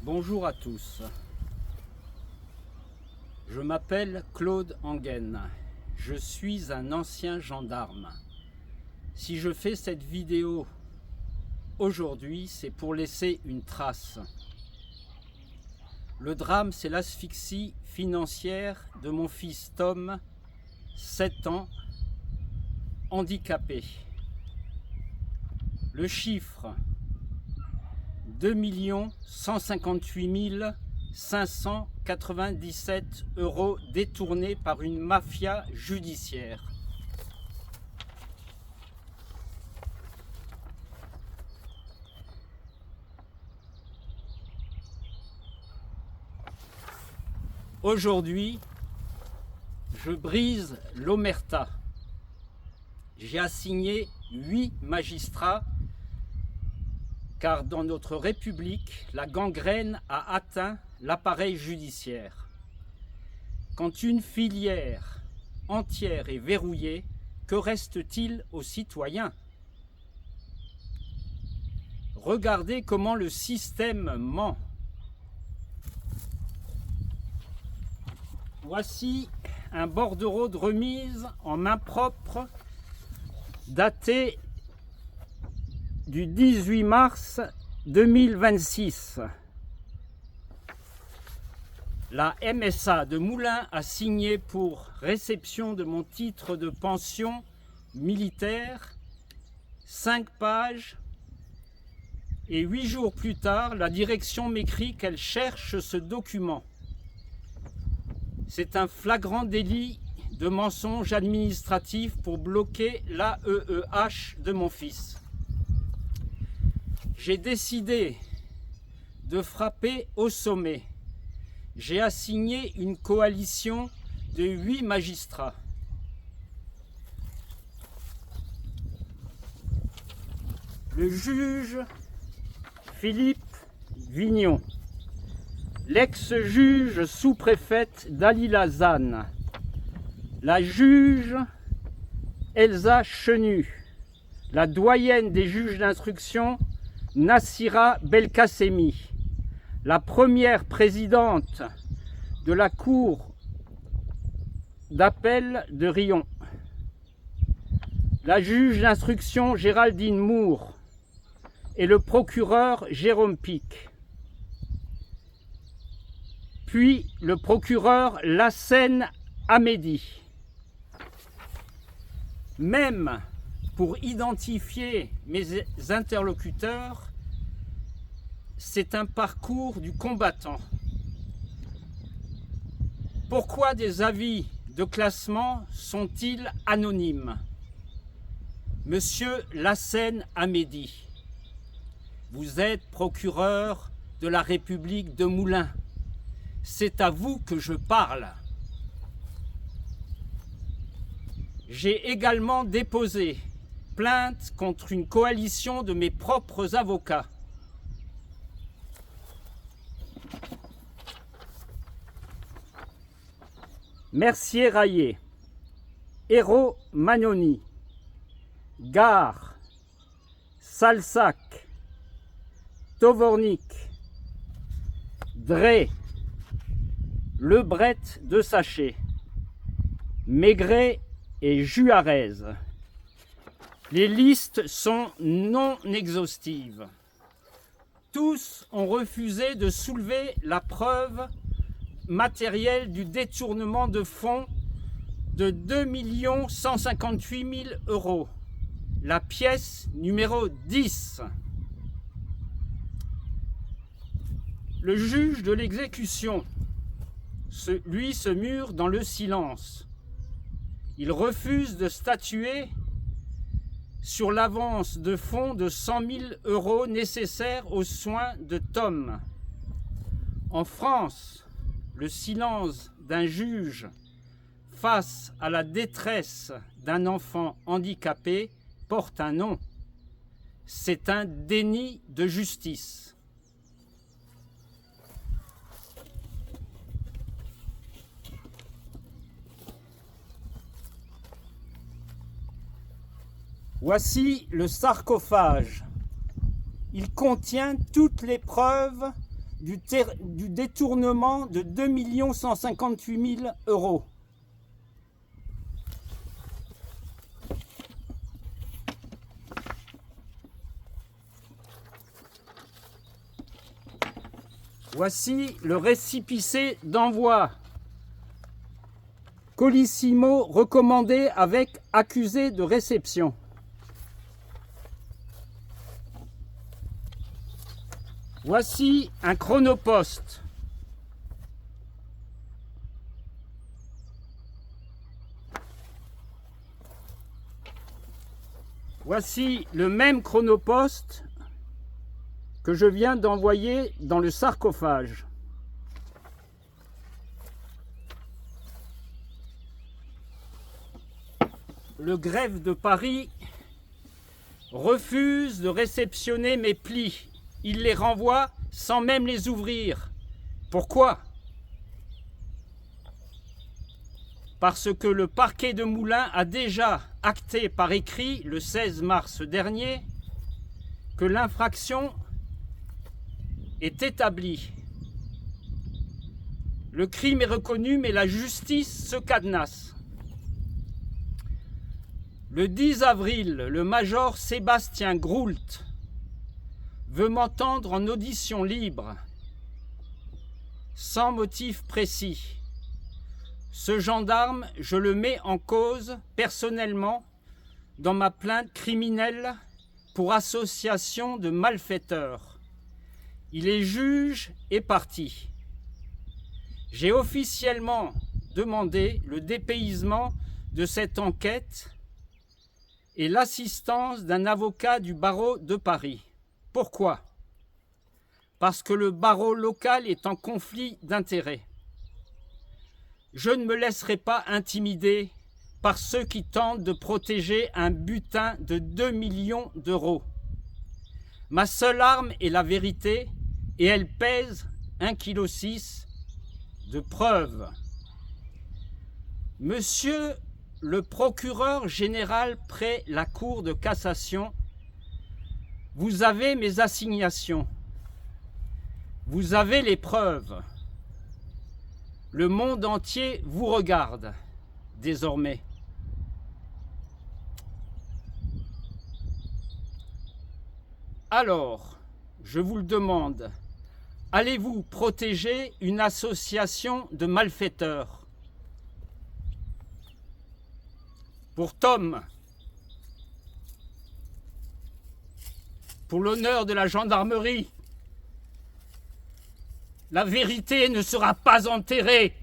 Bonjour à tous, je m'appelle Claude Angen, je suis un ancien gendarme. Si je fais cette vidéo aujourd'hui, c'est pour laisser une trace. Le drame, c'est l'asphyxie financière de mon fils Tom, 7 ans, handicapé. Le chiffre, 2 158 597 € détournés par une mafia judiciaire. Aujourd'hui, je brise l'omerta. J'ai assigné 8 magistrats car dans notre République, la gangrène a atteint l'appareil judiciaire. Quand une filière entière est verrouillée, que reste-t-il aux citoyens? Regardez comment le système ment. Voici un bordereau de remise en main propre daté du 18 mars 2026. La MSA de Moulins a signé pour réception de mon titre de pension militaire, 5 pages, et 8 jours plus tard, la direction m'écrit qu'elle cherche ce document. C'est un flagrant délit de mensonge administratif pour bloquer l'AEEH de mon fils. J'ai décidé de frapper au sommet. J'ai assigné une coalition de 8 magistrats. Le juge Philippe Vignon, l'ex-juge sous-préfète Dalila Zan, la juge Elsa Chenu, la doyenne des juges d'instruction Nassira Belkacemi, la première présidente de la Cour d'appel de Riom, la juge d'instruction Géraldine Moore et le procureur Jérôme Pic, puis le procureur Lassène Amédi. Même pour identifier mes interlocuteurs, c'est un parcours du combattant. Pourquoi des avis de classement sont-ils anonymes? Monsieur Lassène Amédi, vous êtes procureur de la République de Moulins. C'est à vous que je parle. J'ai également déposé plainte contre une coalition de mes propres avocats. Mercier-Raillet, Hérault Magnoni, Gare, Salsac, Tovornik, Drey, Lebret de Sachet, Maigret et Juarez. Les listes sont non exhaustives. Tous ont refusé de soulever la preuve matérielle du détournement de fonds de 2 158 000 €, la pièce numéro 10. Le juge de l'exécution, lui, se mure dans le silence. Il refuse de statuer sur l'avance de fonds de 100 000 € nécessaires aux soins de Tom. En France, le silence d'un juge face à la détresse d'un enfant handicapé porte un nom. C'est un déni de justice. Voici le sarcophage. Il contient toutes les preuves du détournement de 2 158 000 euros. Voici le récépissé d'envoi. Colissimo recommandé avec accusé de réception. Voici un chronopost. Voici le même chronopost que je viens d'envoyer dans le sarcophage. Le greffe de Paris refuse de réceptionner mes plis. Il les renvoie sans même les ouvrir. Pourquoi? Parce que le parquet de Moulins a déjà acté par écrit le 16 mars dernier que l'infraction est établie. Le crime est reconnu, mais la justice se cadenasse. Le 10 avril, le major Sébastien Groult veut m'entendre en audition libre, sans motif précis. Ce gendarme, je le mets en cause personnellement dans ma plainte criminelle pour association de malfaiteurs. Il est juge et partie. J'ai officiellement demandé le dépaysement de cette enquête et l'assistance d'un avocat du barreau de Paris. Pourquoi? Parce que le barreau local est en conflit d'intérêts. Je ne me laisserai pas intimider par ceux qui tentent de protéger un butin de 2 millions d'euros. Ma seule arme est la vérité et elle pèse 1,6 kg de preuves. Monsieur le procureur général près la Cour de cassation, vous avez mes assignations. Vous avez les preuves. Le monde entier vous regarde désormais. Alors, je vous le demande, allez-vous protéger une association de malfaiteurs? Pour Tom, pour l'honneur de la gendarmerie, la vérité ne sera pas enterrée.